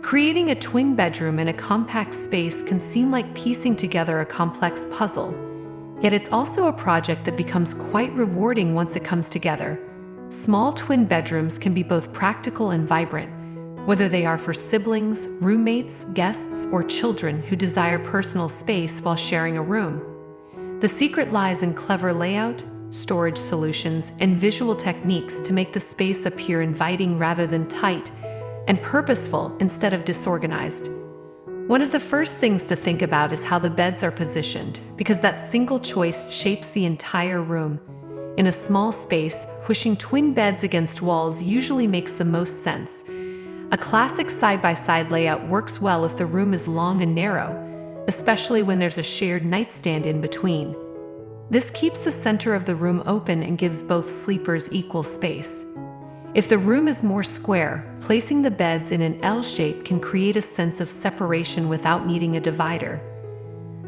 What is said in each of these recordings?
Creating a twin bedroom in a compact space can seem like piecing together a complex puzzle, yet it's also a project that becomes quite rewarding once it comes together. Small twin bedrooms can be both practical and vibrant, whether they are for siblings, roommates, guests, or children who desire personal space while sharing a room. The secret lies in clever layout, storage solutions, and visual techniques to make the space appear inviting rather than tight, and purposeful instead of disorganized. One of the first things to think about is how the beds are positioned, because that single choice shapes the entire room. In a small space, pushing twin beds against walls usually makes the most sense. A classic side-by-side layout works well if the room is long and narrow, especially when there's a shared nightstand in between. This keeps the center of the room open and gives both sleepers equal space. If the room is more square, placing the beds in an L shape can create a sense of separation without needing a divider.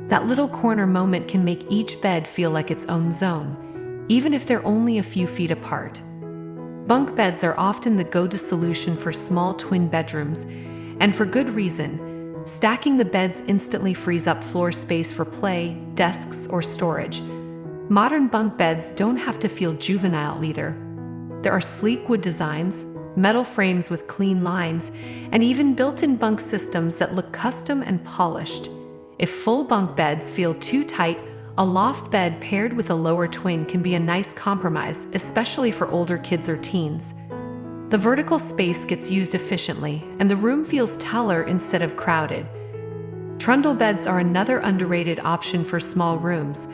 That little corner moment can make each bed feel like its own zone, even if they're only a few feet apart. Bunk beds are often the go-to solution for small twin bedrooms, and for good reason. Stacking the beds instantly frees up floor space for play, desks, or storage. Modern bunk beds don't have to feel juvenile either. There are sleek wood designs, metal frames with clean lines, and even built-in bunk systems that look custom and polished. If full bunk beds feel too tight, a loft bed paired with a lower twin can be a nice compromise, especially for older kids or teens. The vertical space gets used efficiently, and the room feels taller instead of crowded. Trundle beds are another underrated option for small rooms.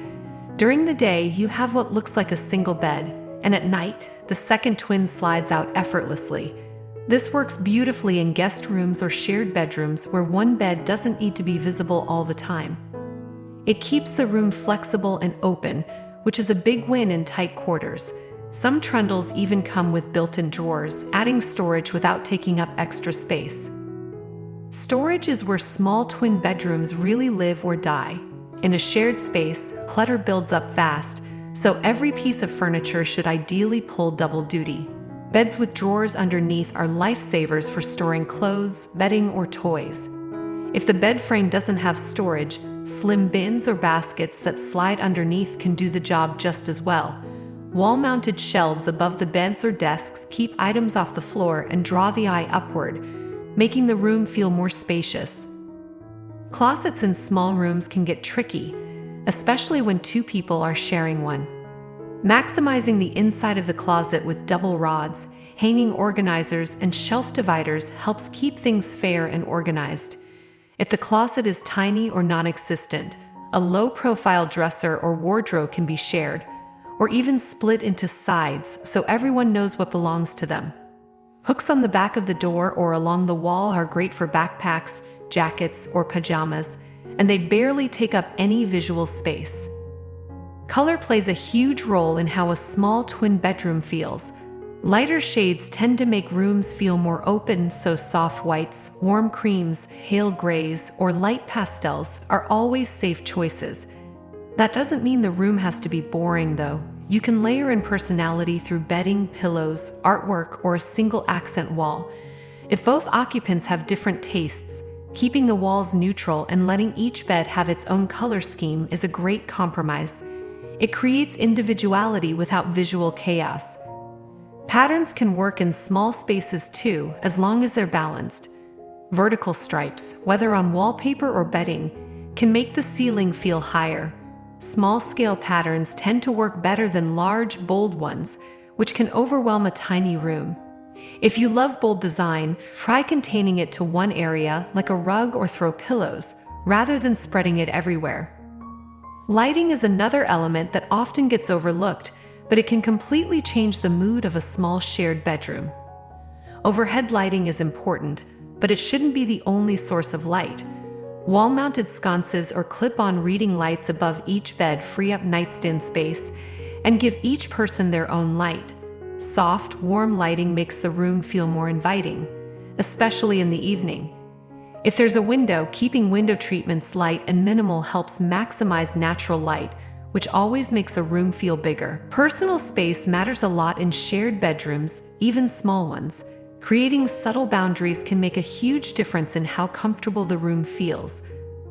During the day, you have what looks like a single bed, and at night, the second twin slides out effortlessly. This works beautifully in guest rooms or shared bedrooms where one bed doesn't need to be visible all the time. It keeps the room flexible and open, which is a big win in tight quarters. Some trundles even come with built-in drawers, adding storage without taking up extra space. Storage is where small twin bedrooms really live or die. In a shared space, clutter builds up fast, so every piece of furniture should ideally pull double duty. Beds with drawers underneath are lifesavers for storing clothes, bedding, or toys. If the bed frame doesn't have storage, slim bins or baskets that slide underneath can do the job just as well. Wall-mounted shelves above the beds or desks keep items off the floor and draw the eye upward, making the room feel more spacious. Closets in small rooms can get tricky, especially when two people are sharing one. Maximizing the inside of the closet with double rods, hanging organizers, and shelf dividers helps keep things fair and organized. If the closet is tiny or non-existent, a low-profile dresser or wardrobe can be shared, or even split into sides so everyone knows what belongs to them. Hooks on the back of the door or along the wall are great for backpacks, jackets, or pajamas, and they barely take up any visual space. Color plays a huge role in how a small twin bedroom feels. Lighter shades tend to make rooms feel more open, so soft whites, warm creams, pale grays, or light pastels are always safe choices. That doesn't mean the room has to be boring, though. You can layer in personality through bedding, pillows, artwork, or a single accent wall. If both occupants have different tastes, keeping the walls neutral and letting each bed have its own color scheme is a great compromise. It creates individuality without visual chaos. Patterns can work in small spaces too, as long as they're balanced. Vertical stripes, whether on wallpaper or bedding, can make the ceiling feel higher. Small-scale patterns tend to work better than large, bold ones, which can overwhelm a tiny room. If you love bold design, try containing it to one area, like a rug or throw pillows, rather than spreading it everywhere. Lighting is another element that often gets overlooked, but it can completely change the mood of a small shared bedroom. Overhead lighting is important, but it shouldn't be the only source of light. Wall-mounted sconces or clip-on reading lights above each bed free up nightstand space and give each person their own light. Soft, warm lighting makes the room feel more inviting, especially in the evening. If there's a window, keeping window treatments light and minimal helps maximize natural light, which always makes a room feel bigger. Personal space matters a lot in shared bedrooms, even small ones. Creating subtle boundaries can make a huge difference in how comfortable the room feels.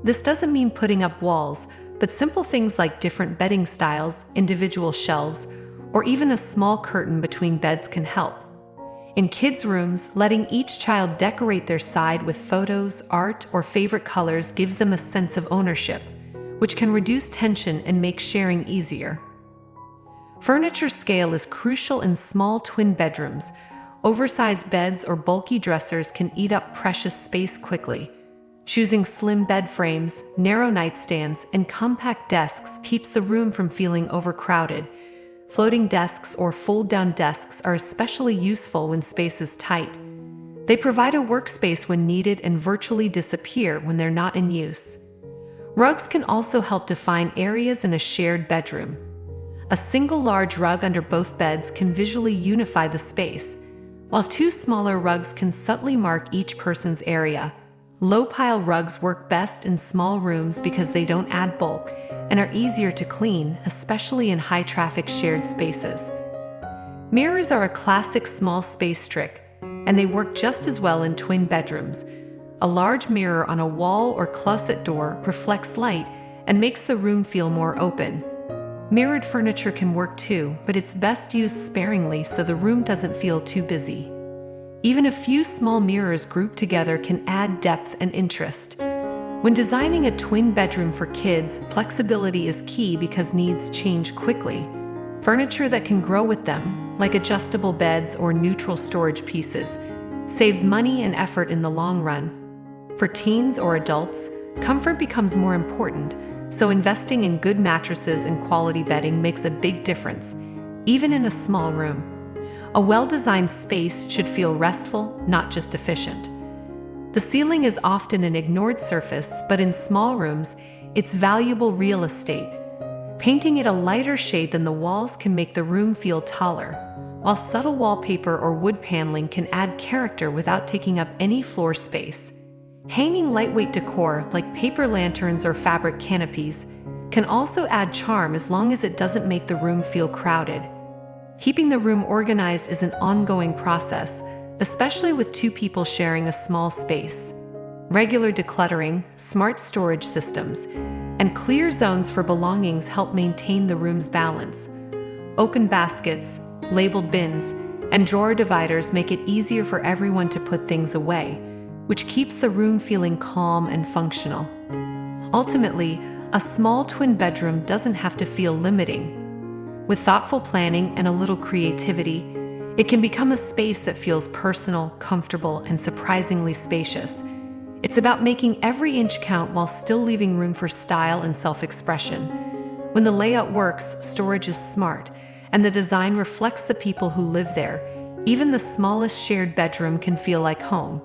This doesn't mean putting up walls, but simple things like different bedding styles, individual shelves, or even a small curtain between beds can help. In kids' rooms, letting each child decorate their side with photos, art, or favorite colors gives them a sense of ownership, which can reduce tension and make sharing easier. Furniture scale is crucial in small twin bedrooms. Oversized beds or bulky dressers can eat up precious space quickly. Choosing slim bed frames, narrow nightstands, and compact desks keeps the room from feeling overcrowded. Floating desks or fold-down desks are especially useful when space is tight. They provide a workspace when needed and virtually disappear when they're not in use. Rugs can also help define areas in a shared bedroom. A single large rug under both beds can visually unify the space, while two smaller rugs can subtly mark each person's area. Low-pile rugs work best in small rooms because they don't add bulk and are easier to clean, especially in high-traffic shared spaces. Mirrors are a classic small space trick, and they work just as well in twin bedrooms. A large mirror on a wall or closet door reflects light and makes the room feel more open. Mirrored furniture can work too, but it's best used sparingly so the room doesn't feel too busy. Even a few small mirrors grouped together can add depth and interest. When designing a twin bedroom for kids, flexibility is key because needs change quickly. Furniture that can grow with them, like adjustable beds or neutral storage pieces, saves money and effort in the long run. For teens or adults, comfort becomes more important, so investing in good mattresses and quality bedding makes a big difference, even in a small room. A well-designed space should feel restful, not just efficient. The ceiling is often an ignored surface, but in small rooms, it's valuable real estate. Painting it a lighter shade than the walls can make the room feel taller, while subtle wallpaper or wood paneling can add character without taking up any floor space. Hanging lightweight decor like paper lanterns or fabric canopies can also add charm as long as it doesn't make the room feel crowded. Keeping the room organized is an ongoing process, especially with two people sharing a small space. Regular decluttering, smart storage systems, and clear zones for belongings help maintain the room's balance. Open baskets, labeled bins, and drawer dividers make it easier for everyone to put things away, which keeps the room feeling calm and functional. Ultimately, a small twin bedroom doesn't have to feel limiting. With thoughtful planning and a little creativity, it can become a space that feels personal, comfortable, and surprisingly spacious. It's about making every inch count while still leaving room for style and self-expression. When the layout works, storage is smart, and the design reflects the people who live there. Even the smallest shared bedroom can feel like home.